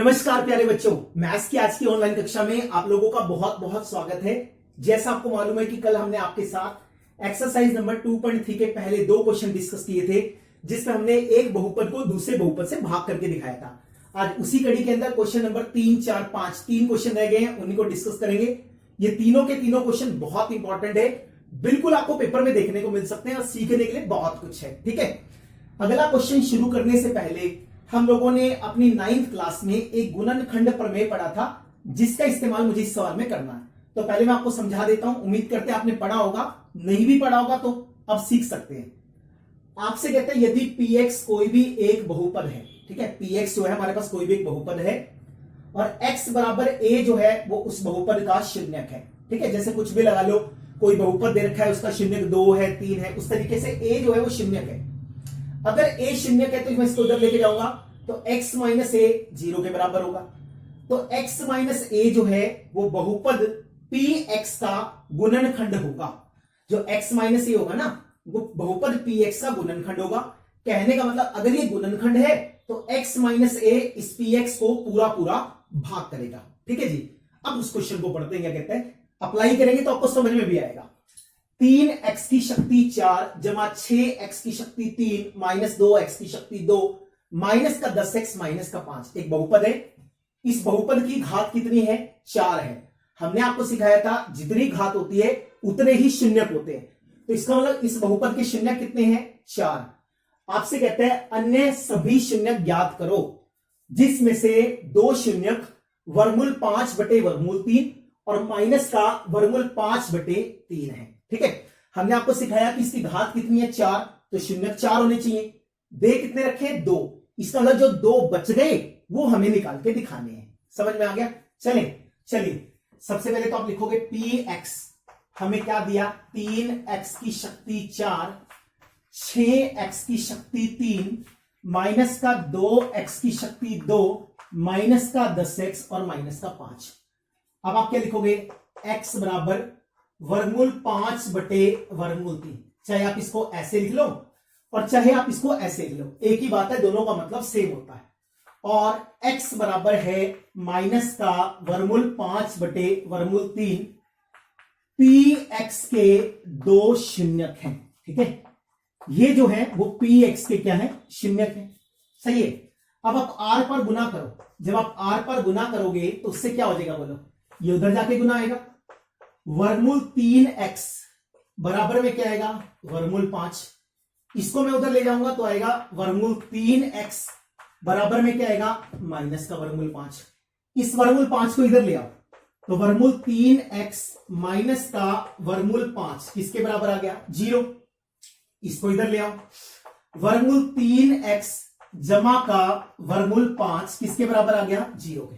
नमस्कार प्यारे बच्चों, मैथ्स की आज की ऑनलाइन कक्षा में आप लोगों का बहुत बहुत स्वागत है। जैसा आपको मालूम है कि कल हमने आपके साथ एक्सरसाइज नंबर 2.3 के पहले दो क्वेश्चन डिस्कस किए थे, जिसमें हमने एक बहुपद को दूसरे बहुपद से भाग करके दिखाया था। आज उसी कड़ी के अंदर क्वेश्चन नंबर 3, 4, 5 तीन क्वेश्चन रह गए हैं, उन्हीं को डिस्कस करेंगे। ये तीनों के तीनों क्वेश्चन बहुत इंपॉर्टेंट है, बिल्कुल आपको पेपर में देखने को मिल सकते हैं और सीखने के लिए बहुत कुछ है। ठीक है, अगला क्वेश्चन शुरू करने से पहले हम लोगों ने अपनी 9th क्लास में एक गुणनखंड प्रमेय पढ़ा था, जिसका इस्तेमाल मुझे इस सवाल में करना है। तो पहले मैं आपको समझा देता हूं, उम्मीद करते हैं आपने पढ़ा होगा, नहीं भी पढ़ा होगा तो अब सीख सकते हैं। आपसे कहते हैं यदि px कोई भी एक बहुपद है, ठीक है, px जो है हमारे पास कोई भी एक बहुपद है और x बराबर a जो है वो उस बहुपद का शून्यक है। ठीक है, जैसे कुछ भी लगा लो, कोई बहुपद दे रखा है, उसका शून्यक 2 है, 3 है, उस तरीके से a जो है वो शून्यक है। अगर a शून्यक है तो मैं इसको उधर लेके जाऊंगा तो x माइनस ए 0 के बराबर होगा। तो x माइनस ए जो है वो बहुपद px का गुणनखंड होगा। जो x माइनस ए होगा ना, वो बहुपद px का गुणनखंड होगा। कहने का मतलब अगर ये गुणनखंड है तो x माइनस ए इस px को पूरा पूरा भाग करेगा। ठीक है जी, अब उस क्वेश्चन को पढ़ते हैं, क्या कहते हैं, अप्लाई करेंगे तो आपको समझ में भी आएगा। 3x की शक्ति 4 जमा 6x की शक्ति 3 माइनस 2x की शक्ति 2 माइनस का 10x माइनस का 5 एक बहुपद है। इस बहुपद की घात कितनी है? 4 है। हमने आपको सिखाया था जितनी घात होती है उतने ही शून्यक होते हैं, तो इसका मतलब इस बहुपद के शून्यक कितने हैं? 4। आपसे कहते हैं अन्य सभी शून्यक ज्ञात करो, जिसमें से दो शून्यक वर्गमूल 5 बटे वर्गमूल 3 और माइनस का वर्गमूल 5 बटे 3 है। ठीक है, हमने आपको सिखाया कि इसकी घात कितनी है? 4, तो शून्यक 4 होने चाहिए। दे कितने रखे? 2। इसका मतलब जो 2 बच गए वो हमें निकाल के दिखाने हैं। समझ में आ गया? चलिए सबसे पहले तो आप लिखोगे px, हमें क्या दिया? 3x की शक्ति 4 6x की शक्ति 3 माइनस का 2x की शक्ति 2 माइनस का 10x और माइनस का 5। अब आप क्या लिखोगे? x बराबर वर्गमूल 5 बटे वर्गमूल 3। चाहे आप इसको ऐसे लिख लो और चाहे आप इसको ऐसे लिख लो, एक ही बात है, दोनों का मतलब सेम होता है। और x बराबर है माइनस का वर्गमूल 5 बटे वर्गमूल 3। px के दो शून्यक हैं। ठीक है, ये जो है वो px के क्या है? शून्यक है। सही है। अब आप r पर गुना करो, जब आप r पर गुना करोगे तो उससे क्या हो जाएगा? बोलो, ये उधर जाके गुना आएगा। वर्गमूल 3x बराबर में क्या आएगा? वर्गमूल 5। इसको मैं उधर ले जाऊंगा तो आएगा वर्गमूल 3x बराबर में क्या आएगा? माइनस का वर्गमूल 5। इस वर्गमूल 5 को इधर ले आओ तो वर्गमूल 3x माइनस का वर्गमूल 5 किसके बराबर आ गया? 0। इसको इधर ले आओ, वर्गमूल 3x जमा का वर्गमूल 5 किसके बराबर आ गया? 0 के।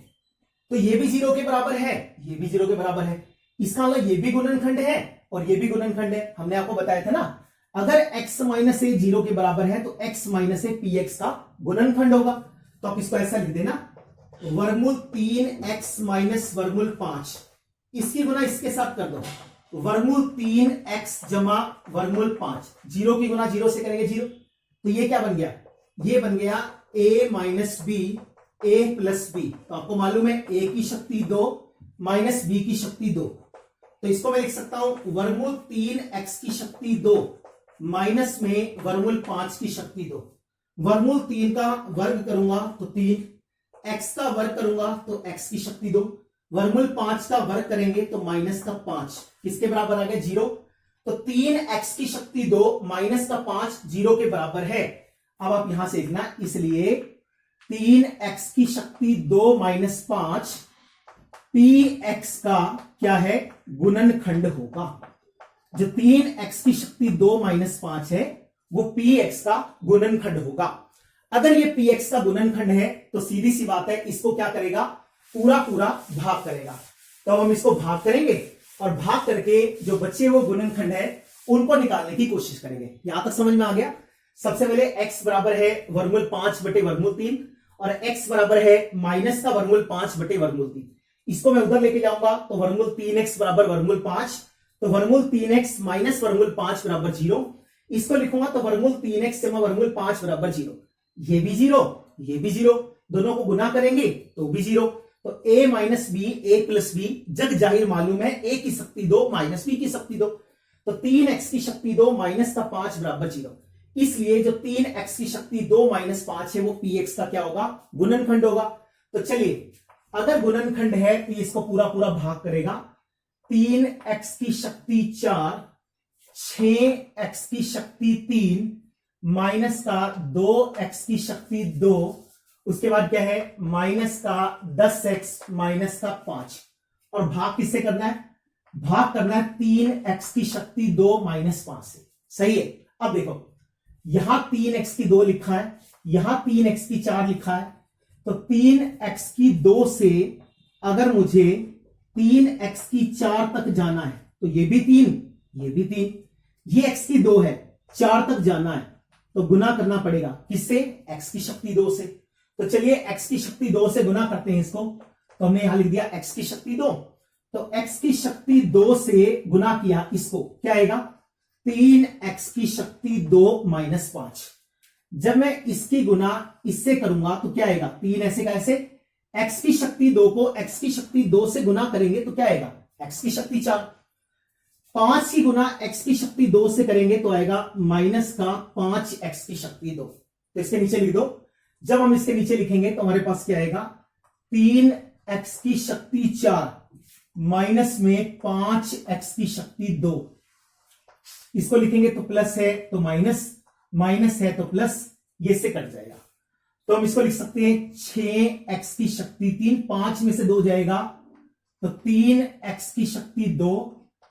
तो ये भी 0 के बराबर है, ये भी 0 के बराबर है। इसका मतलब ये भी गुणनखंड है और ये भी गुणनखंड है। हमने आपको बताया था ना, अगर x माइनस ए 0 के बराबर है तो x माइनस ए px का गुणनखंड होगा। तो आप इसको ऐसा लिख देना, वर्गमूल 3x माइनस वर्गमूल 5, इसकी गुना इसके साथ कर दो, वर्गमूल 3x जमा वर्गमूल 5, 0 की गुना 0 से करेंगे 0। तो ये क्या बन गया? ये बन गया a minus B a plus B. तो आपको मालूम है a की शक्ति 2 माइनस b की शक्ति 2, तो इसको मैं लिख सकता हूं वर्गमूल 3x की शक्ति 2 माइनस में वर्गमूल 5 की शक्ति 2। वर्गमूल 3 का वर्ग करूंगा तो 3, x का वर्ग करूंगा तो x की शक्ति 2, वर्गमूल 5 का वर्ग करेंगे तो माइनस का 5 किसके बराबर आ गया? 0। तो 3x की शक्ति 2 माइनस का 5 0 के बराबर है। अब आप यहां से लिखना, इसलिए 3x की शक्ति 2 माइनस 5 px का क्या है? गुणनखंड होगा। जो 3x की शक्ति 2 माइनस 5 है वो px का गुणनखंड होगा। अगर ये px का गुणनखंड है तो सीधी सी बात है, इसको क्या करेगा? पूरा पूरा भाग करेगा। तो हम इसको भाग करेंगे और भाग करके जो बच्चे वो गुणनखंड है उनको निकालने की कोशिश करेंगे। यहां तक समझ में आ गया? सबसे पहले x बराबर है वर्गमूल 5 बटे वर्गमूल 3 और x बराबर है माइनस का वर्गमूल 5 बटे वर्गमूल 3। इसको मैं उधर लेके जाऊंगा तो वर्गमूल 3x बराबर वर्गमूल 5, तो वर्गमूल 3x माइनस वर्गमूल 5 बराबर 0। इसको लिखूंगा तो वर्गमूल 3x जमा वर्गमूल 5 बराबर 0। ये भी 0, ये भी 0। दोनों को गुना करेंगे तो भी 0। तो a minus B, a plus B, जग जाहिर मालूम है a की शक्ति 2 माइनस b की शक्ति 2। तो 3x की शक्ति 2 माइनस का 5 बराबर 0। इसलिए जो 3x की शक्ति 2 माइनस 5 है वो px का क्या होगा, गुणनखंड होगा। तो चलिए, अगर गुणनखंड है तो इसको पूरा पूरा भाग करेगा। 3x की शक्ति 4, 6x की शक्ति 3 माइनस का 2x की शक्ति 2, उसके बाद क्या है माइनस का 10x माइनस का 5। और भाग किससे करना है, भाग करना है 3x की शक्ति 2 माइनस 5 से। सही है। अब देखो, यहां 3x की 2 लिखा है, यहां 3x की 4 लिखा है। तो 3x की 2 से अगर मुझे 3x की 4 तक जाना है तो ये भी 3, ये भी 3, ये x की 2 है, 4 तक जाना है तो गुना करना पड़ेगा किससे, x की शक्ति 2 से। तो चलिए x की शक्ति 2 से गुना करते हैं इसको। तो हमने यहां लिख दिया x की शक्ति 2। तो x की शक्ति 2 से गुना किया इसको, क्या आएगा 3x की शक्ति 2 माइनस 5। जब मैं इसकी गुना इससे करूंगा तो क्या आएगा, 3 ऐसे का ऐसे, x की शक्ति 2 को x की शक्ति 2 से गुना करेंगे तो क्या आएगा, x की शक्ति 4। 5 की गुना x की शक्ति 2 से करेंगे तो आएगा माइनस का 5x की शक्ति 2। तो इसके नीचे लिख दो। जब हम इसके नीचे लिखेंगे तो हमारे पास क्या आएगा, 3x की शक्ति 4 माइनस में 5x की शक्ति 2। इसको लिखेंगे तो प्लस है तो माइनस, माइनस है तो प्लस, ये से कट जाएगा। तो हम इसको लिख सकते हैं 6x की शक्ति 3, 5 में से 2 जाएगा तो 3x की शक्ति 2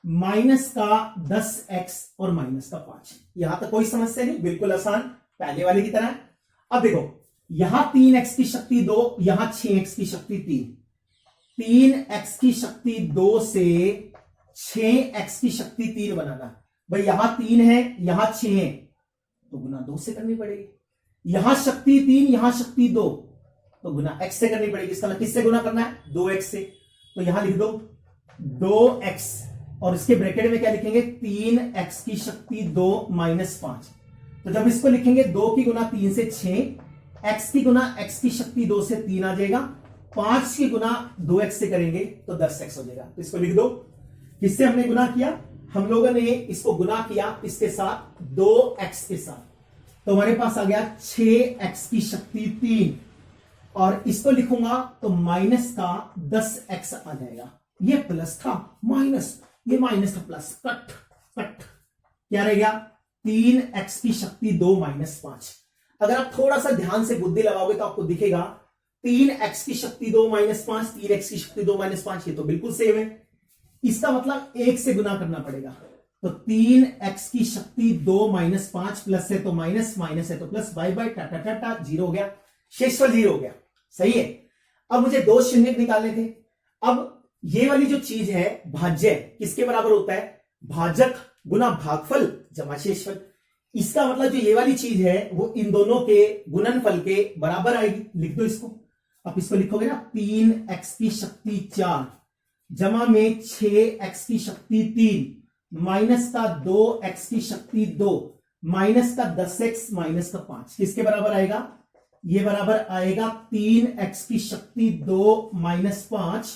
माइनस का 10x और माइनस का 5। यहां तक कोई समस्या नहीं, बिल्कुल आसान, पहले वाले की तरह। अब देखो, यहां 3x की शक्ति 2, यहां 6x की शक्ति 3। 3x की शक्ति 2 से 6x की शक्ति 3 बनाना। भाई यहां 3 है, यहां 6 है तो गुना 2 से करनी पड़ेगी। यहां शक्ति 3, यहां शक्ति 2 तो गुना x से करनी पड़ेगी। इसका मतलब किससे गुना करना है, 2x से। तो यहां लिख दो 2x और इसके ब्रैकेट में क्या लिखेंगे, 3x की शक्ति 2 माइनस 5। तो जब इसको लिखेंगे 2 की गुना 3 से 6, x की गुना x की शक्ति 2 से 3 आ जाएगा, 5 की गुना 2x से करेंगे तो 10x हो जाएगा। तो इसको लिख दो। किससे हमने गुना किया, हम लोगों ने इसको गुना किया इसके साथ 2x के साथ। तो हमारे पास आ गया 6x की शक्ति 3 और इसको लिखूंगा तो माइनस का 10x आ जाएगा। ये प्लस था, माइनस, ये माइनस था प्लस, कट कट, क्या रह गया 3x की शक्ति 2 माइनस 5। अगर आप थोड़ा सा ध्यान से बुद्धि लगाओगे तो आपको दिखेगा 3x की शक्ति 2 माइनस 5, 3x की शक्ति 2 माइनस 5, ये तो बिल्कुल सेम है। इसका मतलब 1 से गुना करना पड़ेगा। तो 3x की शक्ति 2 माइनस 5 प्लस है तो माइनस, माइनस है तो plus, bye bye tata tata, 0 हो गया, शेषफल 0 हो गया। सही है। अब मुझे 2 शून्य निकालने थे। अब ये वाली जो चीज है भाज्य, किसके बराबर होता है, भाजक गुना भागफल जमा शेषफल। इसका मतलब जो ये वाली चीज है वो इन दोनों के गुणनफल के बराबर आएगी। लिख दो इसको। अब इसको लिखोगे ना, 3x की शक्ति 4 जमा में 6x की शक्ति 3 माइनस का 2x की शक्ति 2 माइनस का 10x माइनस का 5, किसके बराबर आएगा, ये बराबर आएगा 3x की शक्ति 2 माइनस 5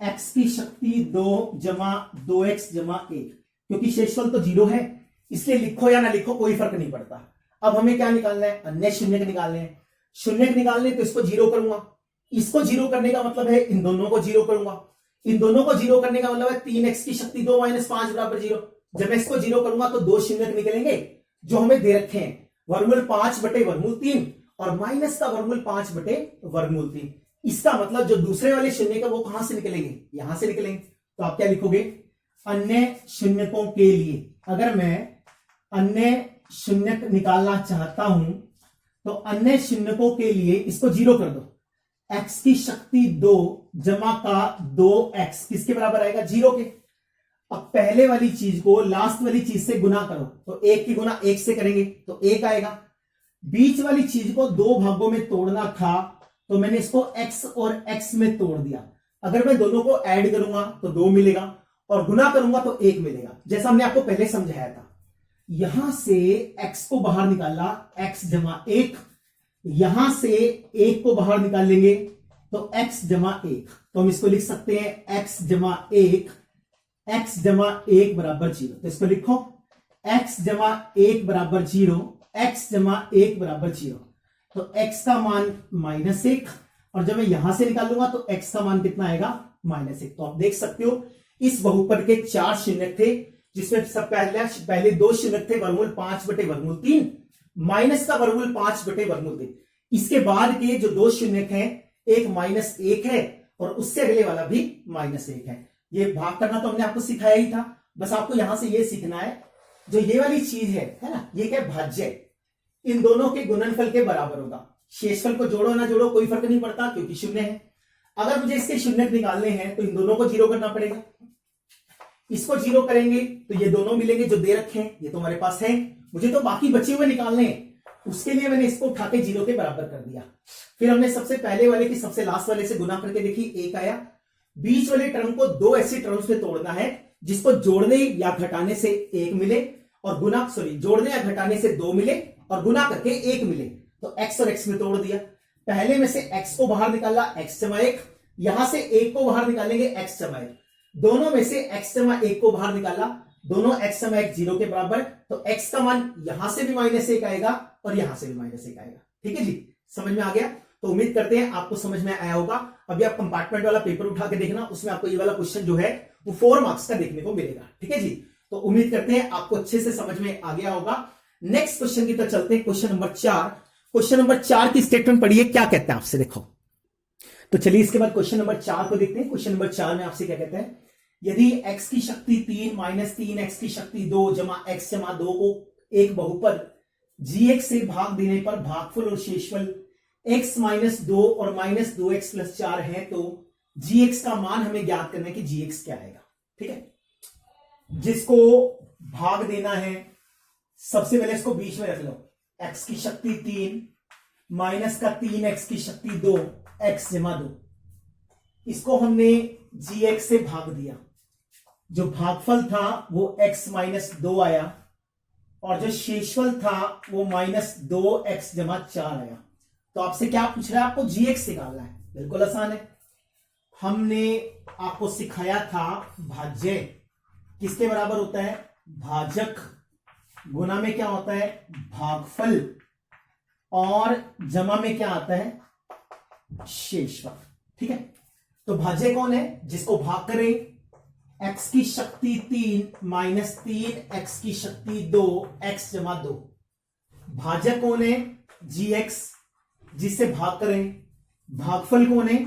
x की शक्ति 2 जमा 2x जमा 1। क्योंकि शेषफल तो 0 है इसलिए लिखो या ना लिखो कोई फर्क नहीं पड़ता। अब हमें क्या निकालना है, अन्य शून्य निकालने हैं। शून्य निकालने तो इसको 0 करूंगा, इसको 0 करने का मतलब है इन दोनों को 0 करूंगा, इन दोनों को 0 करने का मतलब है 3x की शक्ति 2 माइनस 5 बराबर 0। जब मैं इसको 0 करूंगा तो 2 शून्य निकलेंगे जो हमें दे रखे हैं, वर्गमूल 5 बटे वर्गमूल 3 और माइनस का वर्गमूल 5 बटे वर्गमूल 3। इसका मतलब जो दूसरे वाले शून्य का वो कहां से निकलेंगे, यहां से निकलेंगे। तो आप क्या लिखोगे, अन्य शून्यकों के लिए अगर मैं अन्य शून्यक निकालना चाहता हूं तो अन्य शून्यकों के लिए इसको 0 कर दो। x की शक्ति 2 जमा का 2x किसके बराबर आएगा, 0 के। अब पहले वाली चीज को लास्ट वाली चीज से गुना करो तो 1 की गुना 1 से करेंगे तो 1 आएगा। बीच वाली चीज को 2 भागों में तोड़ना था तो मैंने इसको x और x में तोड़ दिया। अगर मैं दोनों को ऐड करूंगा तो 2 मिलेगा और गुना करूंगा तो 1 मिलेगा, जैसा हमने आपको पहले समझाया था। यहां से x को बाहर निकाला, x जमा 1, यहां से एक को बाहर निकाल लेंगे तो x जमा एक, तो हम इसको लिख सकते हैं x जमा एक, x जमा एक बराबर 0। तो इसको लिखो x जमा एक बराबर 0, x जमा एक बराबर 0। तो x का मान -1, और जब मैं यहां से निकालूंगा तो x का मान कितना आएगा -1। तो आप देख सकते हो इस बहुपद के 4 शून्य थे, जिसमें सब पहले 2 शून्य थे वर्गमूल 5/3, माइनस का वर्गमूल 5/3। इसके बाद के जो 2 शून्य हैं, एक -1 है और उससे अगले वाला भी -1 है। ये भाग करना तो हमने आपको सिखाया ही था, बस आपको यहां से ये सीखना है, जो ये वाली चीज है ना, ये क्या भाज्य, इन दोनों के गुणनफल के बराबर होगा। शेषफल को जोड़ो ना जोड़ो कोई फर्क नहीं पड़ता, क्योंकि शून्य है। अगर मुझे इसके शून्य निकालने हैं तो इन दोनों को 0 करना पड़ेगा। इसको 0 करेंगे तो ये दोनों मिलेंगे जो दे रखे हैं, ये तो हमारे पास है। मुझे तो बाकी बचे हुए निकालने हैं, उसके लिए मैंने इसको उठा के 0 के बराबर कर दिया। फिर हमने सबसे पहले वाले की सबसे लास्ट वाले से गुना करके देखी, 1 आया। बीच वाले टर्म को 2 ऐसे टर्म्स में तोड़ना है जिसको जोड़ने या घटाने से 1 मिले और जोड़ने या घटाने से 2 मिले और गुना करके 1 मिले। तो x और x में तोड़ दिया। पहले में से x को बाहर निकाला, x जमा 1, यहां से 1 को बाहर निकालेंगे, x जमा 1। दोनों में से x जमा 1 को बाहर निकाला, दोनों x जमा 1 0 के बराबर। तो x का मान यहां से भी -1 आएगा और यहां से भी -1 आएगा। ठीक है जी, समझ में आ गया? तो उम्मीद करते हैं आपको समझ में आया होगा। अभी आप कंपार्टमेंट वाला पेपर उठा के देखना, उसमें आपको ये वाला क्वेश्चन जो है वो 4 मार्क्स का देखने को मिलेगा। ठीक है जी, तो उम्मीद करते हैं आपको अच्छे से समझ में आ गया होगा। नेक्स्ट क्वेश्चन की तरफ चलते हैं, क्वेश्चन नंबर 4। क्वेश्चन नंबर 4 की स्टेटमेंट पढ़िए, क्या कहते हैं आपसे, देखो। तो चलिए इसके बाद क्वेश्चन नंबर 4 को देखते हैं। क्वेश्चन नंबर 4 में आपसे क्या कहते हैं, यदि x की शक्ति 3 -3 x की शक्ति 2 जमा x जमा 2 को एक बहुपद gx से भाग देने पर भागफल और शेषफल x -2 और -2x + 4 है, तो gx का मान हमें ज्ञात करना है कि gx क्या आएगा। ठीक है, जिसको भाग देना है, सबसे पहले इसको बीच में रख लो, x की शक्ति 3 माइनस का 3x की शक्ति 2 x जमा 2, इसको हमने gx से भाग दिया। जो भागफल था वो x -2 आया और जो शेषफल था वो -2x जमा 4 आया। तो आपसे क्या पूछ रहा है, आपको gx निकालना है। बिल्कुल आसान है, हमने आपको सिखाया था भाज्य किसके बराबर होता है, भाजक गुना में क्या होता है भागफल और जमा में क्या आता है शेषफल। ठीक है, तो भाज्य कौन है, जिसको भाग करें, x की शक्ति 3 -3x की शक्ति 2 x जमा 2। भाजक कौन है, gx, जिससे भाग करें। भागफल कौन है,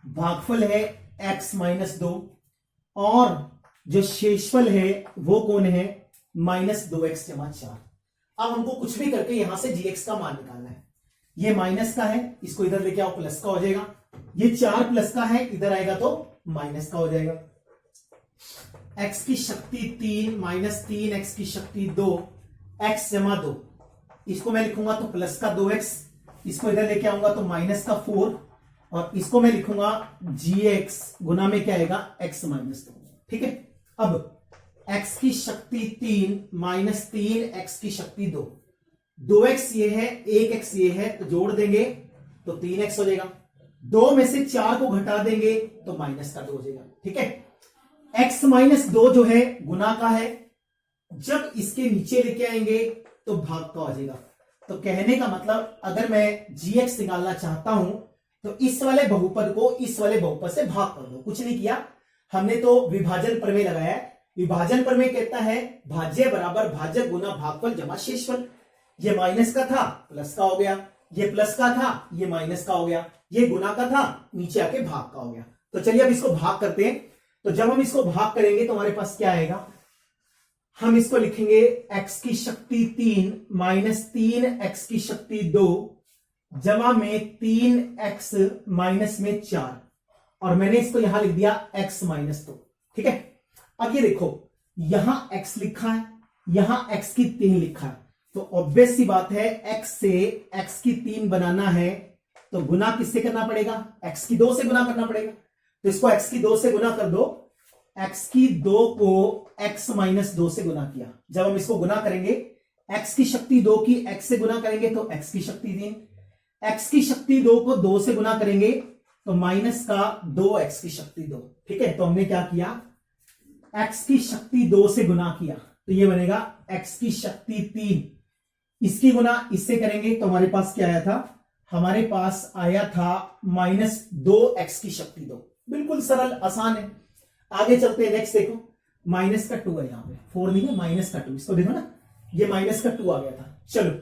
भागफल है x -2 और जो शेषफल है वो कौन है -2x जमा 4। अब हमको कुछ भी करके यहां से gx का मान निकालना है। ये माइनस का है, इसको इधर लेके आओ, प्लस का हो जाएगा। ये 4 प्लस का है, इधर आएगा तो माइनस का हो जाएगा। x की शक्ति 3 -3x की शक्ति 2 x जमा 2, इसको मैं लिखूंगा तो प्लस का 2x, इसको इधर लेके आऊंगा तो माइनस का 4 और इसको मैं लिखूंगा gx गुना में क्या आएगा x -2। ठीक है, अब x की शक्ति 3 -3x की शक्ति 2, 2x ये है 1x ये है, तो जोड़ देंगे तो 3x हो जाएगा। 2 में से 4 को घटा देंगे तो माइनस का 2 हो जाएगा। ठीक है, x -2 जो है गुना का है, जब इसके नीचे लेके आएंगे तो भाग का हो जाएगा। तो कहने का मतलब, अगर मैं gx निकालना चाहता हूं तो इस वाले बहुपद को इस वाले बहुपद से भाग कर दो। कुछ नहीं किया हमने, तो विभाजन प्रमेय लगाया है। विभाजन प्रमेय कहता है भाज्य बराबर भाजक गुना भागफल जमा शेषफल। ये माइनस का था प्लस का हो गया, ये प्लस का था ये माइनस का हो गया, ये गुना का था नीचे आके भाग का हो गया। तो चलिए अब इसको भाग करते हैं। तो जब हम इसको भाग करेंगे तो हमारे पास क्या आएगा, हम इसको लिखेंगे x की शक्ति 3 -3x की शक्ति 2 जमा में 3x माइनस में 4, और मैंने इसको यहां लिख दिया x -2। ठीक है, अब ये देखो यहां x लिखा है, यहां x की 3 लिखा है, तो ऑब्वियस सी बात है x से x की 3 बनाना है तो गुना किससे करना पड़ेगा, x की 2 से गुना करना पड़ेगा। तो इसको x की 2 से गुना कर दो, x की 2 को x -2 से गुना किया। जब हम इसको गुना करेंगे x की शक्ति 2 की x से गुना करेंगे तो x की शक्ति 3, x की शक्ति 2 को 2 से गुना करेंगे तो माइनस का 2x की शक्ति 2। ठीक है, तो हमने क्या किया, x की शक्ति 2 से गुना किया तो ये बनेगा x की शक्ति 3। इसकी गुना इससे करेंगे तो हमारे पास क्या आया था, हमारे पास आया था -2x की शक्ति 2। बिल्कुल सरल आसान है। आगे चलते हैं, नेक्स्ट देखो, माइनस का 2 है, यहां पे 4 नहीं है, माइनस का 2। इसको देखो ना, ये माइनस का 2 आ गया था। चलो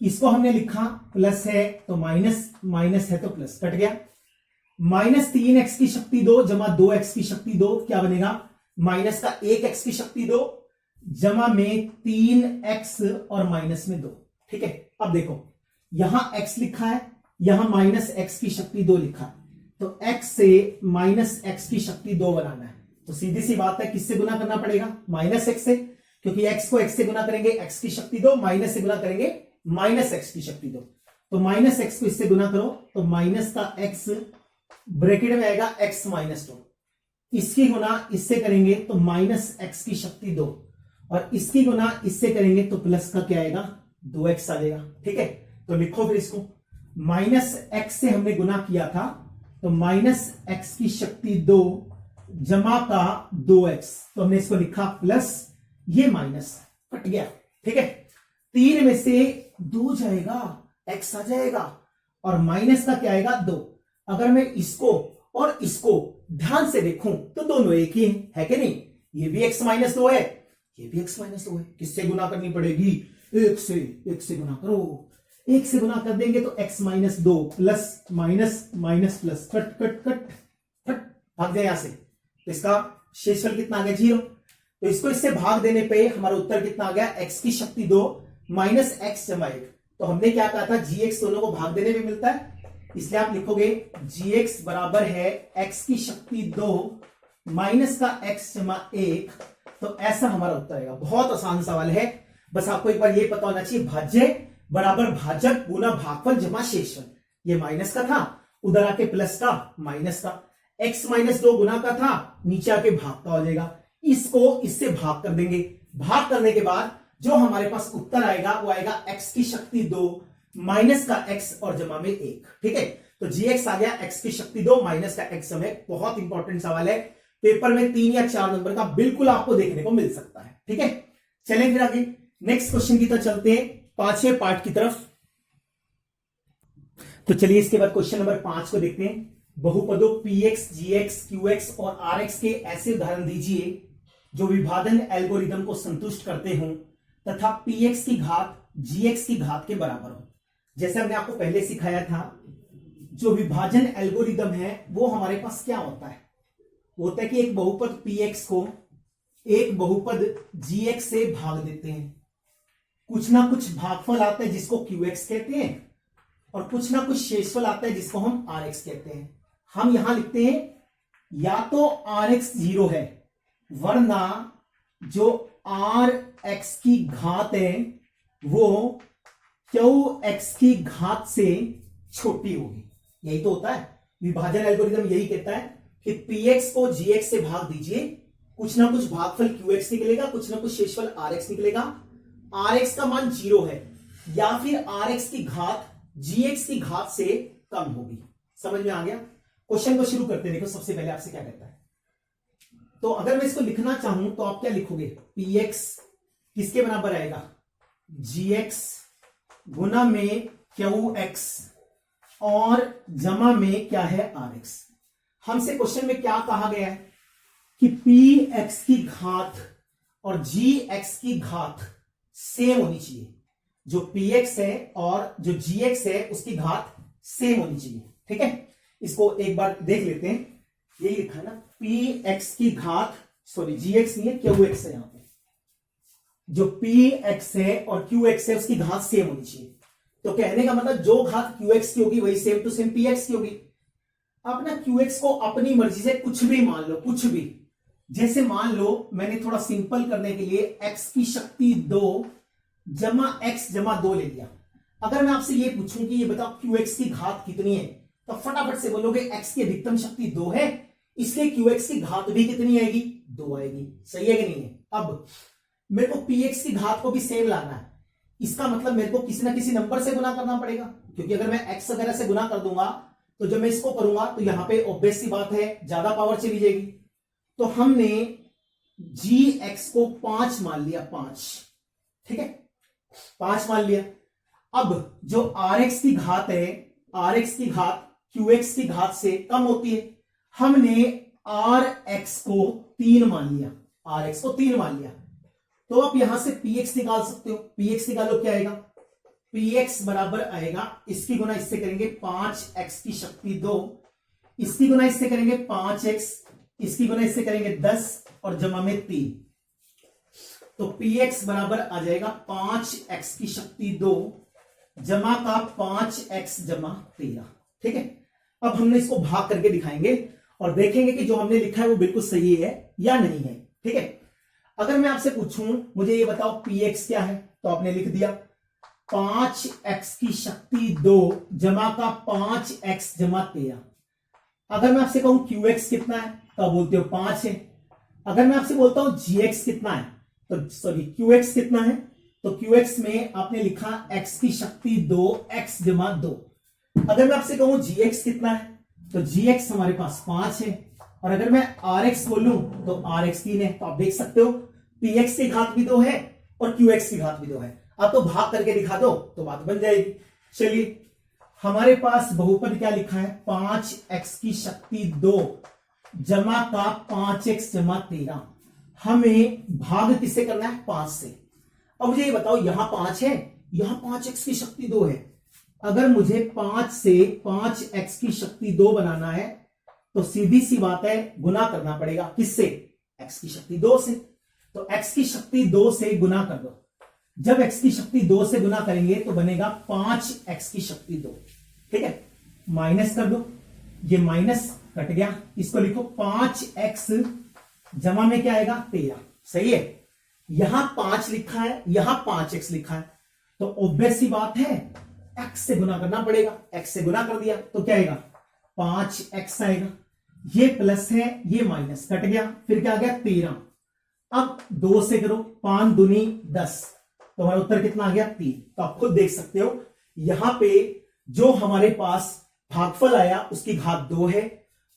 इसको हमने लिखा प्लस है तो माइनस, माइनस है तो प्लस, कट गया। -3x की शक्ति 2 जमा 2x की शक्ति 2 क्या बनेगा, माइनस का 1x की शक्ति 2 जमा में 3x और माइनस में 2। ठीक है, अब देखो यहां x लिखा है, यहां -x की शक्ति 2 लिखा है, तो x से -x की शक्ति 2 बनाना है। तो सीधी सी बात है, किससे गुना करना पड़ेगा, -x से, क्योंकि x को x से गुना करेंगे x की शक्ति 2, माइनस से गुना करेंगे -x की शक्ति 2। तो -x को इससे गुना करो तो माइनस का x ब्रैकेट में आएगा x -2। इसकी गुना इससे करेंगे तो -x की शक्ति 2, और इसकी गुना इससे करेंगे तो प्लस का क्या आएगा, 2x आ जाएगा। ठीक है, तो लिखो फिर इसको, -x से हमने गुना किया था तो -x की शक्ति 2 जमा का 2x, तो हमने इसको लिखा प्लस, ये माइनस कट गया। ठीक है, 3 में से 2 जाएगा, x आ जाएगा, और माइनस का क्या आएगा, 2। अगर मैं इसको और इसको ध्यान से देखूं तो दोनों एक ही है कि नहीं, ये भी x -2 है, ये भी x -2 है। किससे गुना करनी पड़ेगी, 1 से गुना करो, 1 से गुना कर देंगे तो x -2 plus minus minus plus, cut cut cut cut, भाग जाए यहां से। तो इसका शेषफल कितना आ गया, 0। तो इसको इससे भाग देने पे हमारा उत्तर कितना आ गया, x की शक्ति 2 माइनस x जमा 1। तो हमने क्या कहा था, gx दोनों को भाग देने में मिलता है, इसलिए आप लिखोगे gx बराबर है x की शक्ति 2 माइनस का x जमा 1। तो ऐसा हमारा उत्तर आएगा। बहुत आसान सवाल है, बस आपको एक बार ये पता होना चाहिए, भाज्य बराबर भाजक गुना भागफल जमा शेषफल। ये माइनस का था, उधर आके प्लस का, माइनस का, x -2 गुना का था, नीचे आके भाग का हो जाएगा। इसको इससे भाग कर देंगे, भाग करने के बाद जो हमारे पास उत्तर आएगा वो आएगा x की शक्ति 2 माइनस का x और जमा में 1। ठीक है, तो gx आ गया x की शक्ति 2 माइनस का x जमा 1। बहुत इंपॉर्टेंट सवाल है, पेपर में 3 या 4 नंबर का बिल्कुल आपको देखने को मिल सकता है। ठीक है, चलें फिर आगे नेक्स्ट क्वेश्चन की तरफ चलते हैं, 5वें पार्ट की तरफ। तो चलिए इसके बाद क्वेश्चन नंबर 5 को देखते हैं। बहुपदों px, gx, qx और rx के ऐसे उदाहरण दीजिए जो विभाजन एल्गोरिदम को संतुष्ट करते हों तथा px की घात gx की घात के बराबर हो। जैसे हमने आपको पहले सिखाया था, जो विभाजन एल्गोरिदम है वो हमारे पास क्या होता है, वो होता है कि एक बहुपद px को एक बहुपद gx से भाग देते हैं, कुछ ना कुछ भागफल आता है जिसको qx कहते हैं, और कुछ ना कुछ शेषफल आता है जिसको हम rx कहते हैं। हम यहां लिखते हैं या तो rx 0 है, वरना जो rx की घात है वो qx की घात से छोटी होगी। यही तो होता है, विभाजन एल्गोरिदम यही कहता है कि px को gx से भाग दीजिए, कुछ ना कुछ भागफल qx निकलेगा, कुछ ना कुछ शेषफल rx निकलेगा। rx का मान 0 है या फिर rx की घात gx की घात से कम होगी। समझ में आ गया? क्वेश्चन को शुरू करते हैं। देखो सबसे पहले आपसे क्या कहता है, तो अगर मैं इसको लिखना चाहूं तो आप क्या लिखोगे, px किसके बराबर आएगा, gx गुना में qx और जमा में क्या है rx। हमसे क्वेश्चन में क्या कहा गया है कि px की घात और gx की घात सेम होनी चाहिए। जो px है और जो gx है उसकी घात सेम होनी चाहिए। ठीक है, इसको एक बार देख लेते हैं। यही लिखा है ना, px की घात, सॉरी gx नहीं है, qx है। यहां पे जो px है और qx है उसकी घात सेम होनी चाहिए। तो कहने का मतलब जो घात qx की होगी वही सेम टू सेम px की होगी। अब ना qx को अपनी मर्जी से कुछ भी मान लो, कुछ भी। जैसे मान लो मैंने थोड़ा सिंपल करने के लिए x की शक्ति 2 जमा x जमा 2 ले लिया। अगर मैं आपसे ये पूछूं कि ये बताओ qx की घात कितनी है, तो फटाफट से बोलोगे x की अधिकतम शक्ति 2 है, इसलिए qx की घात भी कितनी आएगी, 2 आएगी। सही है कि नहीं है? अब मेरे को px की घात को भी सेम लाना है। इसका मतलब मेरे को किसी ना किसी नंबर से गुना करना पड़ेगा, क्योंकि अगर मैं एक्स वगैरह से गुना कर दूंगा तो जब मैं इसको करूंगा तो यहां पे ऑब्वियस सी बात है ज्यादा पावर चली जाएगी। तो हमने जी एक्स को 5 मान लिया, 5, ठीक है, 5 मान लिया। अब जो आर एक्स की घात है, आर एक्स की घात क्यू एक्स की घात से कम होती है, हमने आर एक्स को 3 मान लिया, आर एक्स को 3 मान लिया। तो आप यहां से पी एक्स निकाल सकते हो, पी एक्स निकालो, क्या आएगा, पी एक्स बराबर आएगा, इसकी गुना इससे करेंगे 5x की शक्ति 2, इसकी गुना इससे करेंगे 5x, इसकी गुना इससे करेंगे 10 और जमा में 3, तो px बराबर आ जाएगा 5x की शक्ति 2 जमा का 5x जमा 13, ठीक है। अब हमने इसको भाग करके दिखाएंगे और देखेंगे कि जो हमने लिखा है वो बिल्कुल सही है या नहीं है, ठीक है। अगर मैं आपसे पूछूं मुझे ये बताओ px क्या है, तो आपने लिख दिया 5x की शक्ति 2 जमा का 5x जमा 13। अगर मैं आपसे कहूं qx कितना है तो आप बोलते हो 5 है। अगर मैं आपसे बोलता हूं gx कितना है, तो सॉरी qx कितना है, तो qx में आपने लिखा x की शक्ति 2 x जमा 2। अगर मैं आपसे कहूं gx कितना है, तो gx हमारे पास 5 है, और अगर मैं rx बोलूं तो rx 3 है। तो आप देख सकते हो px की घात भी 2 है और qx की घात भी 2 है। अब तो भाग करके दिखा दो तो बात बन जाएगी। चलिए, हमारे पास बहुपद क्या लिखा है, 5x की शक्ति 2 जमा का 5x जमा 13। हमें भाग किससे करना है, 5 से। अब मुझे ये बताओ, यहां 5 है, यहां 5x की शक्ति 2 है। अगर मुझे 5 से 5x की शक्ति 2 बनाना है तो सीधी सी बात है गुना करना पड़ेगा, किससे, x की शक्ति 2 से। तो x की शक्ति 2 से गुना कर दो। जब x की शक्ति 2 से गुना करेंगे तो बनेगा 5x की शक्ति 2, ठीक है। माइनस कर दो, ये माइनस कट गया, इसको लिखो 5x जमा में क्या आएगा 13, सही है। यहां 5 लिखा है, यहां 5x लिखा है, तो ऑब्वियस सी बात है x से गुना करना पड़ेगा। x से गुना कर दिया तो क्या आएगा, 5x आएगा। ये प्लस है, ये माइनस कट गया, फिर क्या आ गया 13। अब 2 से करो, 5 दूनी 10, तो हमारा उत्तर कितना आ गया 3। तो आप खुद देख सकते हो यहां पे जो हमारे पास भागफल आया उसकी घात 2 है,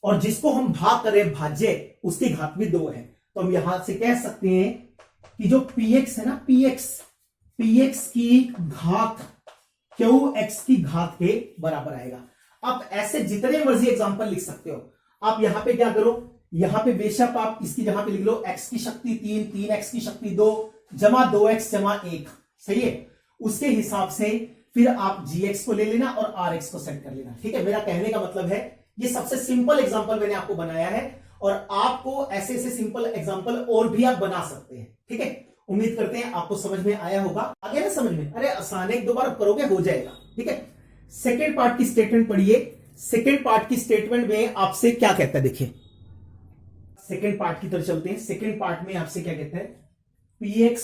और जिसको हम भाग कर रहे हैं भाज्य उसकी घात भी 2 है। तो हम यहां से कह सकते हैं कि जो px है ना, px की घात qx की घात के बराबर आएगा। आप ऐसे जितने मर्जी एग्जांपल लिख सकते हो। आप यहां पे क्या करो, यहां पे बेशक आप इसकी जगह पे लिख लो x की शक्ति 3, 3x की शक्ति 2 जमा 2x जमा 1, सही है। उसके हिसाब से फिर आप gx को ले लेना और rx को सेट कर लेना, ठीक है। मेरा कहने का मतलब है ये सबसे सिंपल एग्जांपल मैंने आपको बनाया है, और आपको ऐसे ऐसे सिंपल एग्जांपल और भी आप बना सकते हैं, ठीक है। उम्मीद करते हैं आपको समझ में आया होगा। आगे ना समझ में, अरे आसान है, एक दो बार करोगे हो जाएगा, ठीक है। सेकेंड पार्ट की स्टेटमेंट पढ़िए। सेकेंड पार्ट की स्टेटमेंट में आपसे क्या कहता है, देखिए सेकेंड पार्ट की तरफ चलते हैं। सेकेंड पार्ट में आपसे क्या कहता है, px,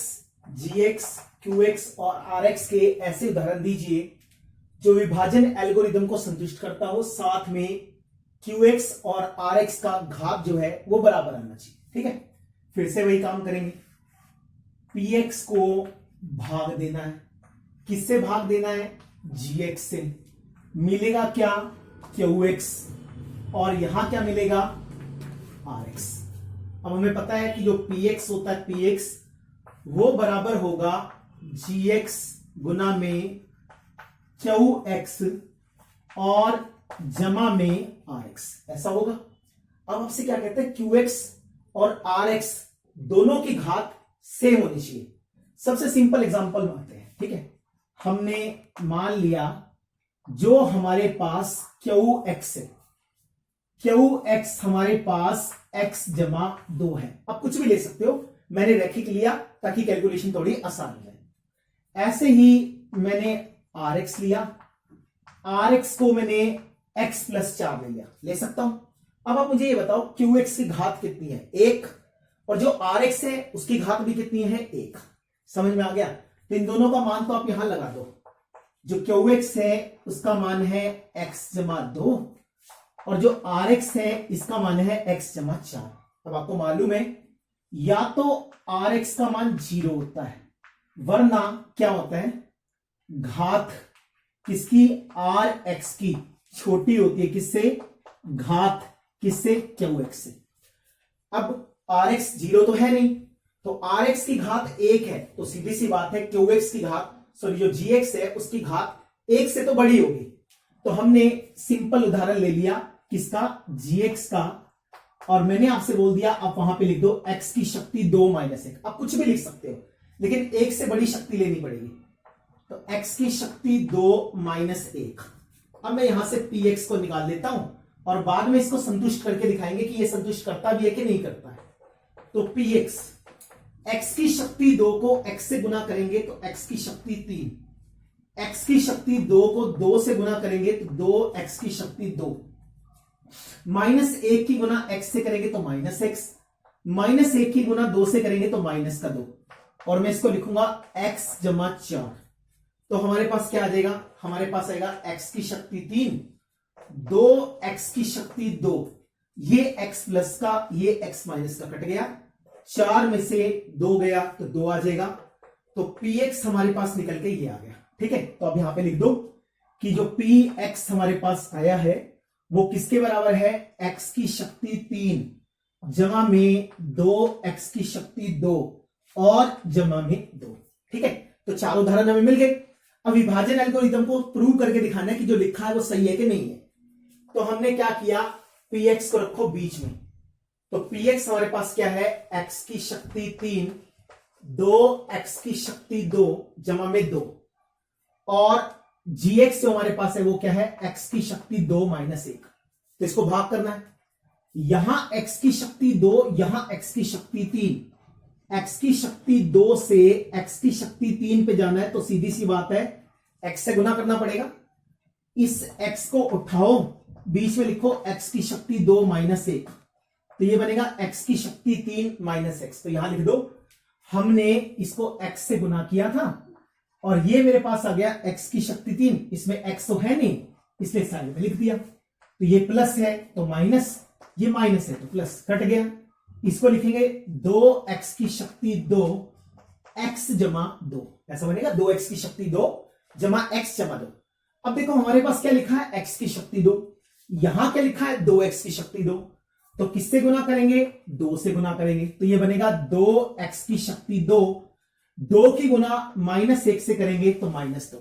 gx, qx और rx के ऐसे उदाहरण दीजिए जो विभाजन एल्गोरिदम को संतुष्ट करता हो, साथ में qx और rx का घात जो है वो बराबर आना चाहिए, ठीक है। फिर से वही काम करेंगे, px को भाग देना है, किससे भाग देना है, gx से। मिलेगा क्या, qx, और यहां क्या मिलेगा, rx। अब हमें पता है कि जो px होता है, px वो बराबर होगा gx गुना में qx और जमा में rx, ऐसा होगा। अब आपसे क्या कहते हैं, qx और rx दोनों की घात सेम होनी चाहिए। सबसे सिंपल एग्जांपल मानते हैं, ठीक है। हमने मान लिया जो हमारे पास qx है, qx हमारे पास x जमा 2 है। अब कुछ भी ले सकते हो, मैंने रैखिक लिया ताकि कैलकुलेशन थोड़ी आसान हो जाए। ऐसे ही मैंने rx लिया, rx को मैंने x प्लस 4 ले लिया, ले सकता हूं। अब आप मुझे ये बताओ qx की घात कितनी है, 1, और जो rx है उसकी घात भी कितनी है, 1। समझ में आ गया। तो इन दोनों का मान तो आप यहां लगा दो। जो qx है उसका मान है x जमा 2, और जो rx है इसका मान है x जमा 4। अब आपको मालूम है या तो rx का मान 0 होता है, वरना क्या होता है, घात किसकी, आर एक्स की छोटी होती है किससे, घात किससे, क्यू एक्स से। अब आर एक्स 0 तो है नहीं, तो आर एक्स की घात 1 है, तो सीधी सी बात है क्यू एक्स की घात, सॉरी जो जी एक्स है उसकी घात 1 से तो बड़ी होगी। तो हमने सिंपल उदाहरण ले लिया किसका, जी एक्स का, और मैंने आपसे बोल दिया आप वहां पे लिख दो x की शक्ति 2 माइनस 1। आप कुछ भी लिख सकते हो, लेकिन 1 से बड़ी शक्ति लेनी पड़ेगी। तो x की शक्ति 2 माइनस 1। अब मैं यहां से px को निकाल लेता हूं, और बाद में इसको संतुष्ट करके दिखाएंगे कि ये संतुष्ट करता भी है कि नहीं करता है। तो px, x की शक्ति 2 को x से गुना करेंगे तो x की शक्ति 3, x की शक्ति 2 को 2 से गुना करेंगे तो 2x की शक्ति 2, माइनस 1 की गुना x से करेंगे तो माइनस x, माइनस 1 की गुना 2 से करेंगे तो माइनस का 2, और मैं इसको लिखूंगा x जमा 4। तो हमारे पास क्या आ जाएगा, हमारे पास आएगा x की शक्ति 3, 2x की शक्ति 2, ये x प्लस का ये x माइनस का कट गया, 4 में से 2 गया तो 2 आ जाएगा। तो px हमारे पास निकल के ये आ गया। ठीक है, तो अब यहां पे लिख दो कि जो px हमारे पास आया है वो किसके बराबर है, x की शक्ति 3 जमा में 2x की शक्ति 2 और जमा में 2। ठीक है, तो चार उदाहरण हमें मिल गए। अब विभाजन एल्गोरिथम को प्रूव करके दिखाना है कि जो लिखा है वो सही है कि नहीं है। तो हमने क्या किया, px को रखो बीच में, तो px हमारे पास क्या है, x की शक्ति 3, 2x की शक्ति 2 जमा में 2, और gx जो हमारे पास है वो क्या है, x की शक्ति 2 माइनस 1। तो इसको भाग करना है, यहां x की शक्ति 2, यहां x की शक्ति 3, x की शक्ति 2 से x की शक्ति 3 पे जाना है, तो सीधी सी बात है x से गुना करना पड़ेगा। इस x को उठाओ, बीच में लिखो x की शक्ति 2 माइनस 1, तो ये बनेगा x की शक्ति 3 माइनस x। तो यहां लिख दो हमने इसको x से गुना किया था, और ये मेरे पास आ गया x की शक्ति 3, इसमें x तो है नहीं इसलिए साइड में लिख दिया। तो ये प्लस है तो माइनस, ये माइनस है तो प्लस, कट गया। इसको लिखेंगे 2x की शक्ति 2 x जमा 2, ऐसा बनेगा 2x की शक्ति 2 जमा x जमा 2। अब देखो हमारे पास क्या लिखा है, x की शक्ति 2, यहां क्या लिखा है 2x की शक्ति 2, तो किससे गुना करेंगे, 2 से गुना करेंगे, तो ये बनेगा 2x की शक्ति 2, 2 की गुना माइनस 1 से करेंगे तो माइनस 2,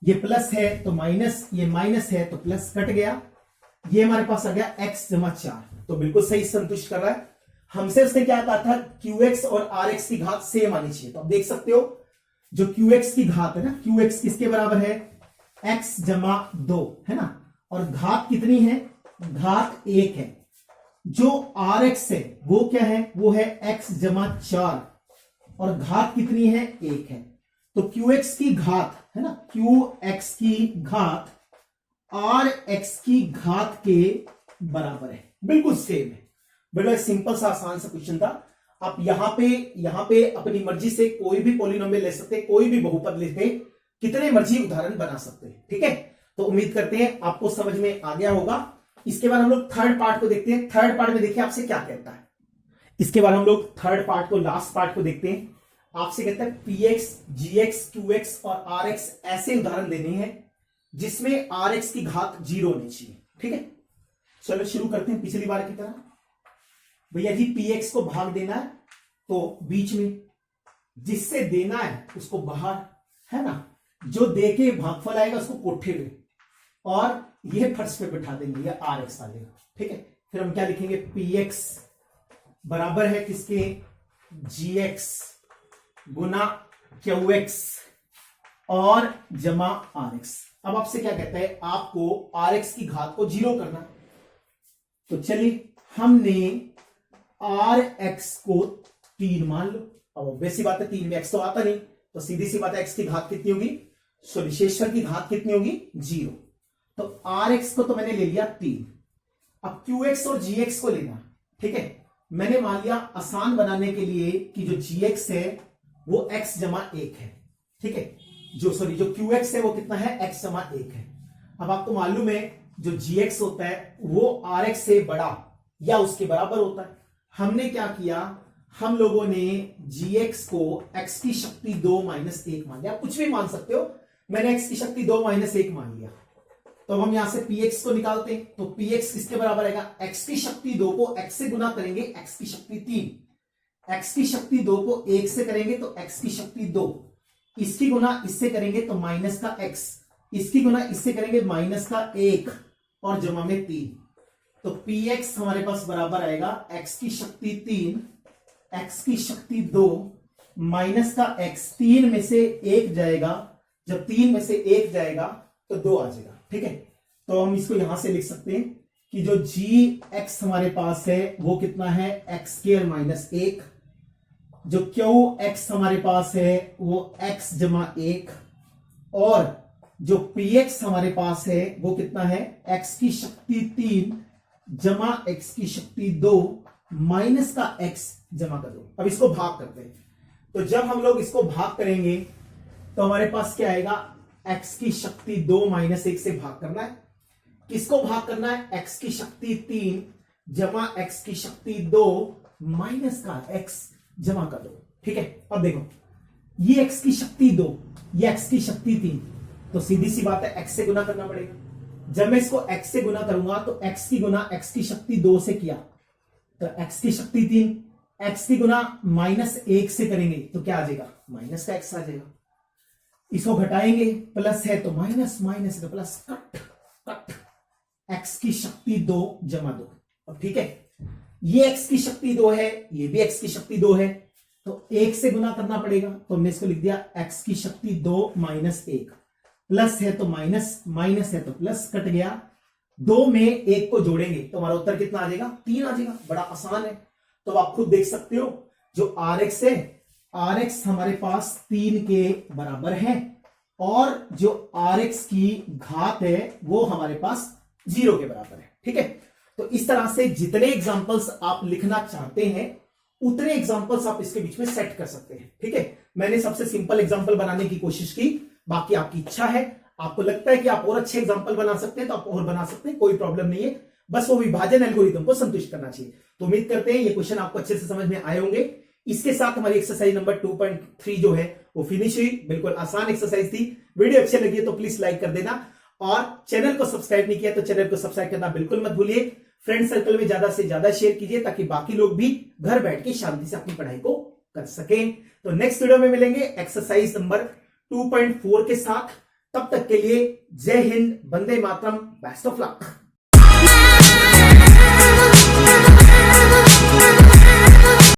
ये प्लस है तो माइनस, ये माइनस है तो प्लस, कट गया। ये हमारे पास आ गया x जमा 4, तो बिल्कुल सही संतुष्ट कर रहा है। हमसे उसने क्या कहा था, qx और rx की घात सेम आनी चाहिए। तो आप देख सकते हो जो qx की घात है ना, qx किसके बराबर है, x जमा 2 है ना, और घात कितनी है, घात 1 है। जो rx है वो क्या है, वो है x जमा 4, और घात कितनी है, 1 है। तो qx की घात है ना, qx की घात rx की घात के बराबर है, बिल्कुल सेम है। बड़ा सिंपल सा आसान सा क्वेश्चन था। आप यहां पे अपनी मर्जी से कोई भी पॉलिनोमियल ले सकते, कोई भी बहुपद लेके कितने मर्जी उदाहरण बना सकते हैं। ठीक है, तो उम्मीद करते हैं आपको समझ में आ गया होगा। इसके बाद हम लोग थर्ड पार्ट को देखते हैं। थर्ड पार्ट में देखिए आपसे क्या कहता है। इसके बाद हम लोग थर्ड पार्ट को, लास्ट पार्ट को देखते हैं। आपसे कहता है px, gx, qx और rx ऐसे उदाहरण देने हैं जिसमें rx की घात 0 होनी चाहिए। ठीक है, चलो शुरू करते हैं पिछली बार की तरह। भैया जी px को भाग देना है तो बीच में, जिससे देना है उसको बाहर, है ना, जो दे के भागफल आएगा उसको कोठे में, और यह फर्श पे बिठा देंगे, यह rx आ जाएगा। ठीक है, फिर हम क्या लिखेंगे, px बराबर है किसके, gx गुना qx और जमा rx। अब आपसे क्या कहता है, आपको rx की घात को 0 करना। तो चलिए हमने rx को 3 मान लो। अब वैसी बात है 3 में x तो आता नहीं, तो सीधी सी बात है x की घात कितनी होगी, शेषफल की घात कितनी होगी, 0। तो rx को तो मैंने ले लिया 3। अब qx और gx को लेना। ठीक है, मैंने मान लिया आसान बनाने के लिए कि जो gx है वो x जमा 1 है। ठीक है, जो qx है वो कितना है, x जमा 1 है। अब आपको मालूम है जो gx होता है वो rx से बड़ा या उसके बराबर होता है। हमने क्या किया, हम लोगों ने gx को x की शक्ति 2 माइनस 1 मान लिया। आप कुछ भी मान सकते हो, मैंने x की शक्ति 2 माइनस 1 मान लिया, तो हम यहां से px को निकालते हैं। तो px किसके बराबर आएगा, x की शक्ति 2 को x से गुना करेंगे, x की शक्ति 3, x की शक्ति 2 को 1 से करेंगे तो x की शक्ति 2, इसकी गुना इससे करेंगे तो माइनस का x, इसकी गुना इससे करेंगे माइनस का 1 और जमा में 3। तो px हमारे पास बराबर आएगा x की शक्ति 3, x की शक्ति 2 माइनस का x, 3 में से 1 जाएगा, जब 3 में से 1 जाएगा तो 2 आ जाएगा। ठीक है, तो हम इसको यहां से लिख सकते हैं कि जो gx हमारे पास है वो कितना है, x स्क्वायर माइनस 1, जो qx हमारे पास है वो x जमा 1, और जो px हमारे पास है वो कितना है, x की शक्ति 3 जमा x की शक्ति 2 माइनस का x जमा कर 2। अब इसको भाग करते हैं, तो जब हम लोग इसको भाग करेंगे तो हमारे पास क्या आएगा, x की शक्ति 2 माइनस 1 से भाग करना है। किसको भाग करना है, x की शक्ति 3 जमा x की शक्ति 2 माइनस का x जमा कर 2। ठीक है, अब देखो ये x की शक्ति 2, ये x की शक्ति 3, तो सीधी सी बात है x से गुना करना पड़ेगा। जब मैं इसको x से गुना करूंगा तो x की गुना x की शक्ति 2 से किया तो x की शक्ति 3, x की गुना माइनस 1 से करेंगे तो क्या आ जाएगा, माइनस का x आ जाएगा। इसको घटाएंगे, प्लस है तो माइनस, माइनस है तो प्लस, कट कट, x की शक्ति 2 जमा 2। अब ठीक है, ये x की शक्ति 2 है, ये भी x की शक्ति 2 है, तो 1 से गुना करना पड़ेगा, तो हमने इसको लिख दिया x की शक्ति 2 माइनस 1, प्लस है तो माइनस, माइनस है तो प्लस, कट गया, 2 में 1 को जोड़ेंगे तो हमारा उत्तर कितना आ जाएगा, 3 आ जाएगा। बड़ा आसान है, तो आप खुद देख सकते हो जो rx है, rx हमारे पास 3 के बराबर है, और जो rx की घात है वो हमारे पास 0 के बराबर है। ठीक है, तो इस तरह से जितने एग्जांपल्स आप लिखना चाहते हैं उतने एग्जांपल्स आप इसके बीच में सेट कर सकते हैं। ठीक है, मैंने सबसे सिंपल एग्जांपल बनाने की कोशिश की, बाकी आपकी इच्छा है, आपको लगता है कि आप और अच्छे एग्जांपल बना सकते हैं तो आप और बना सकते हैं, कोई प्रॉब्लम नहीं है, बस वो विभाजन एल्गोरिथम को संतुष्ट करना चाहिए। तो उम्मीद करते हैं ये क्वेश्चन आपको अच्छे से समझ में आए होंगे। इसके साथ हमारी एक्सरसाइज नंबर 2.3 जो है वो फिनिश हुई। बिल्कुल आसान एक्सरसाइज थी। वीडियो अच्छी लगी है तो प्लीज लाइक कर देना, और चैनल को सब्सक्राइब नहीं किया तो चैनल को सब्सक्राइब करना बिल्कुल मत भूलिए। फ्रेंड सर्कल में ज्यादा से ज्यादा शेयर कीजिए ताकि बाकी लोग भी घर बैठ के शांति से अपनी पढ़ाई को कर सकें। तो नेक्स्ट वीडियो में मिलेंगे एक्सरसाइज नंबर 2.4 के साथ। तब तक के लिए जय Hind, Vande Mataram, best of luck.